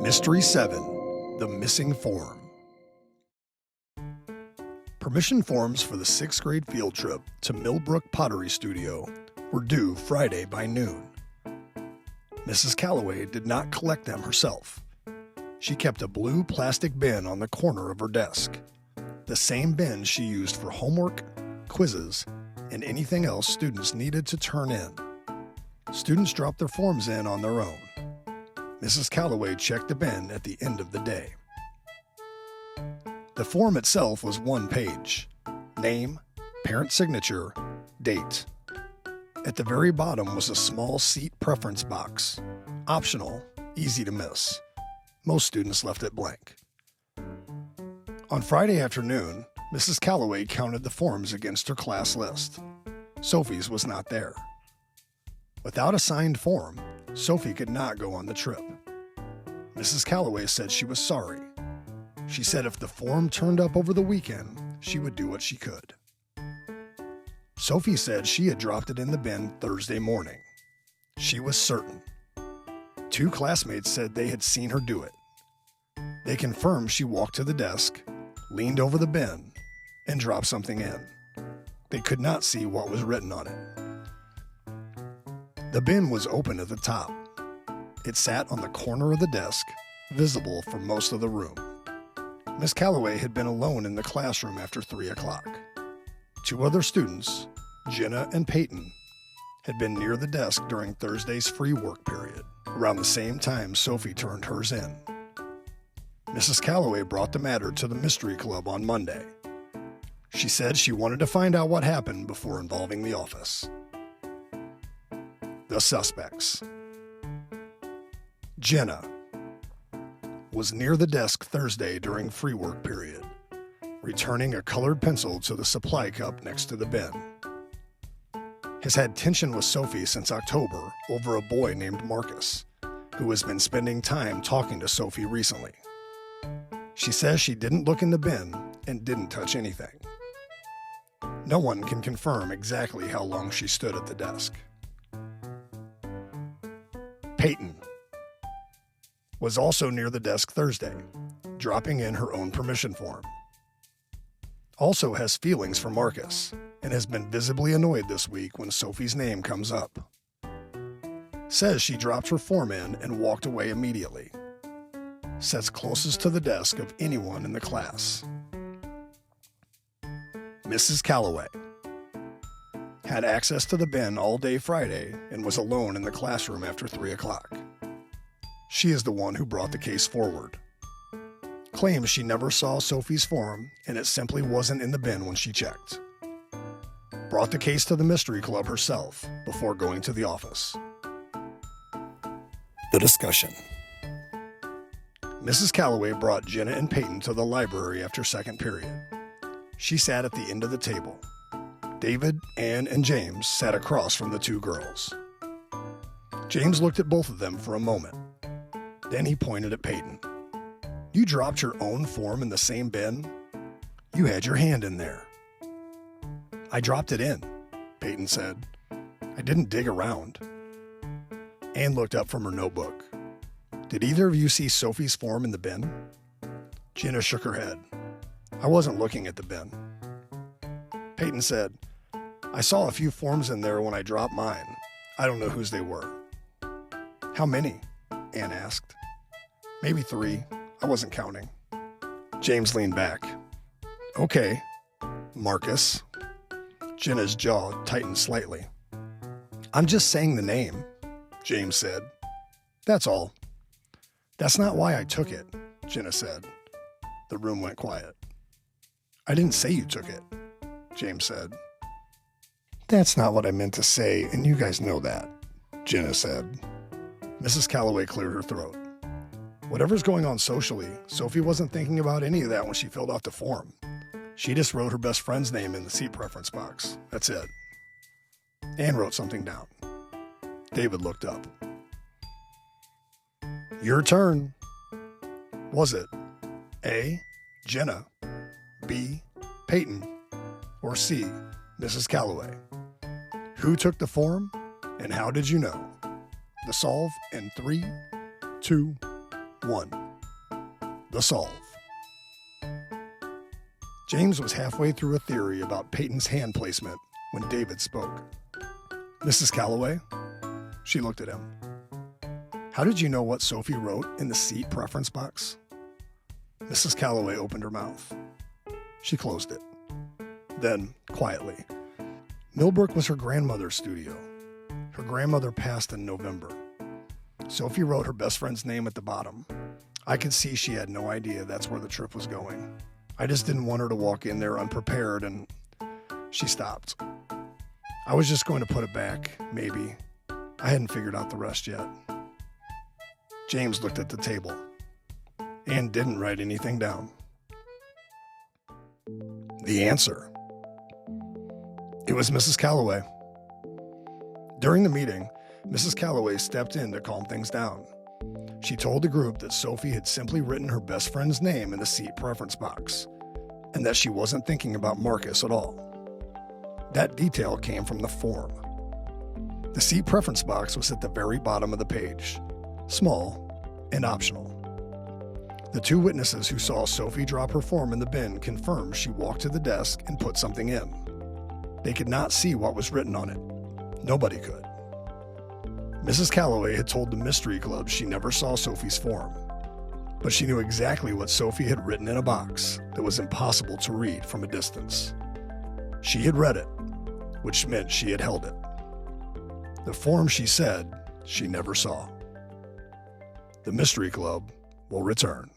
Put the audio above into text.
Mystery 7, The Missing Form. Permission forms for the 6th grade field trip to Millbrook Pottery Studio were due Friday by noon. Mrs. Calloway did not collect them herself. She kept a blue plastic bin on the corner of her desk, the same bin she used for homework, quizzes, and anything else students needed to turn in. Students dropped their forms in on their own. Mrs. Calloway checked the bin at the end of the day. The form itself was one page: name, parent signature, date. At the very bottom was a small seat preference box. Optional, easy to miss. Most students left it blank. On Friday afternoon, Mrs. Calloway counted the forms against her class list. Sophie's was not there. Without a signed form, Sophie could not go on the trip. Mrs. Calloway said she was sorry. She said if the form turned up over the weekend, she would do what she could. Sophie said she had dropped it in the bin Thursday morning. She was certain. 2 classmates said they had seen her do it. They confirmed she walked to the desk, leaned over the bin, and dropped something in. They could not see what was written on it. The bin was open at the top. It sat on the corner of the desk, visible from most of the room. Miss Calloway had been alone in the classroom after 3 o'clock. 2 other students, Jenna and Peyton, had been near the desk during Thursday's free work period, around the same time Sophie turned hers in. Mrs. Calloway brought the matter to the Mystery Club on Monday. She said she wanted to find out what happened before involving the office. The suspects. Jenna was near the desk Thursday during free work period, returning a colored pencil to the supply cup next to the bin. Has had tension with Sophie since October over a boy named Marcus, who has been spending time talking to Sophie recently. She says she didn't look in the bin and didn't touch anything. No one can confirm exactly how long she stood at the desk. Peyton was also near the desk Thursday, dropping in her own permission form. Also has feelings for Marcus and has been visibly annoyed this week when Sophie's name comes up. Says she dropped her form in and walked away immediately. Sits closest to the desk of anyone in the class. Mrs. Calloway had access to the bin all day Friday and was alone in the classroom after 3 o'clock. She is the one who brought the case forward. Claims she never saw Sophie's form and it simply wasn't in the bin when she checked. Brought the case to the Mystery Club herself before going to the office. The discussion. Mrs. Calloway brought Jenna and Peyton to the library after second period. She sat at the end of the table. David, Ann, and James sat across from the 2 girls. James looked at both of them for a moment. Then he pointed at Peyton. You dropped your own form in the same bin? You had your hand in there. I dropped it in, Peyton said. I didn't dig around. Ann looked up from her notebook. Did either of you see Sophie's form in the bin? Jenna shook her head. I wasn't looking at the bin. Peyton said, I saw a few forms in there when I dropped mine. I don't know whose they were. How many? Ann asked. Maybe 3. I wasn't counting. James leaned back. Okay, Marcus. Jenna's jaw tightened slightly. I'm just saying the name, James said. That's all. That's not why I took it, Jenna said. The room went quiet. I didn't say you took it, James said. That's not what I meant to say, and you guys know that, Jenna said. Mrs. Calloway cleared her throat. Whatever's going on socially, Sophie wasn't thinking about any of that when she filled out the form. She just wrote her best friend's name in the seat preference box. That's it. Ann wrote something down. David looked up. Your turn. Was it A, Jenna, B, Peyton, or C, Mrs. Calloway? Who took the form, and how did you know? The solve in 3, 2, 1. The Solve. James was halfway through a theory about Peyton's hand placement when David spoke. Mrs. Calloway? She looked at him. How did you know what Sophie wrote in the seat preference box? Mrs. Calloway opened her mouth. She closed it. Then, quietly, Millbrook was her grandmother's studio. Her grandmother passed in November. Sophie wrote her best friend's name at the bottom. I could see she had no idea that's where the trip was going. I just didn't want her to walk in there unprepared, and she stopped. I was just going to put it back, maybe. I hadn't figured out the rest yet. James looked at the table and didn't write anything down. The answer. It was Mrs. Calloway. During the meeting, Mrs. Calloway stepped in to calm things down. She told the group that Sophie had simply written her best friend's name in the seat preference box, and that she wasn't thinking about Marcus at all. That detail came from the form. The seat preference box was at the very bottom of the page, small and optional. The two witnesses who saw Sophie drop her form in the bin confirmed she walked to the desk and put something in. They could not see what was written on it. Nobody could. Mrs. Calloway had told the Mystery Club she never saw Sophie's form, but she knew exactly what Sophie had written in a box that was impossible to read from a distance. She had read it, which meant she had held it. The form she said she never saw. The Mystery Club will return.